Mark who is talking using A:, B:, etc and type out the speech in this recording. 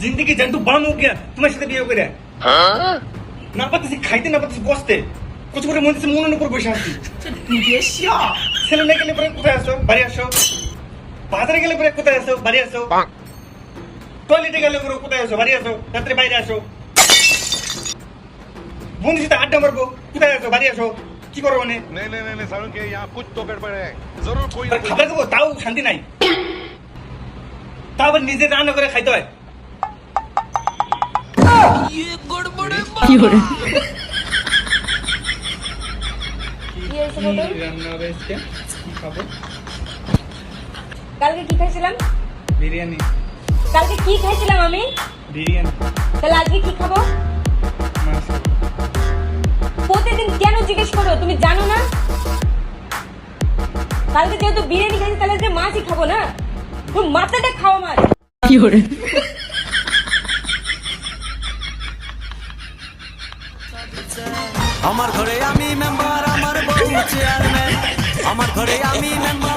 A: जिंदगी जंतु बम हो गया तुम्हारे साथ বিয়ে করে না পারতেছি খাইতে না পারতেছি বসতে কিছু করে মনে হচ্ছে মনের উপর বসে আছি ছেলে না গেলে পরে কোথায় আসো বাড়ি আসো বাজারে গেলে পরে কোথায় আসো বাড়ি আসো টয়লেটে গেলে পরে কোথায় আসো বাড়ি আসো রাত্রে বাইরে আসো বন্ধুর সাথে আড্ডা মারবো কোথায় আসো বাড়ি আসো কি করো মানে
B: नहीं नहीं नहीं सारुण के यहाँ कुछ तो गड़बड़ है जरूर कोई ना
A: খাবার খাবো তাও শান্তি নাই তাও আবার নিজে রান্না করে খাইতে হয়
C: কি হরে
D: কি হয়েছে বলো?
A: রান্না হবে আজকে কি খাবো
D: কালকে কি খাইছিলাম
A: বিরিয়ানি
D: কালকে কি খাইছিলাম আমি
A: বিরিয়ানি
D: তাহলে আজকে কি খাবো
A: মাছ
D: প্রতিদিন কেন জিজ্ঞেস করো তুমি জানো না কালকে যেহেতু বিরিয়ানি খাইছি তাহলে আজকে মাছই খাবো না তুমি মাথাটা খাও আমার
C: কি হরে
E: আমার ঘরে আমি মেম্বার আমার বউ চেয়ারম্যান আমার ঘরে আমি মেম্বার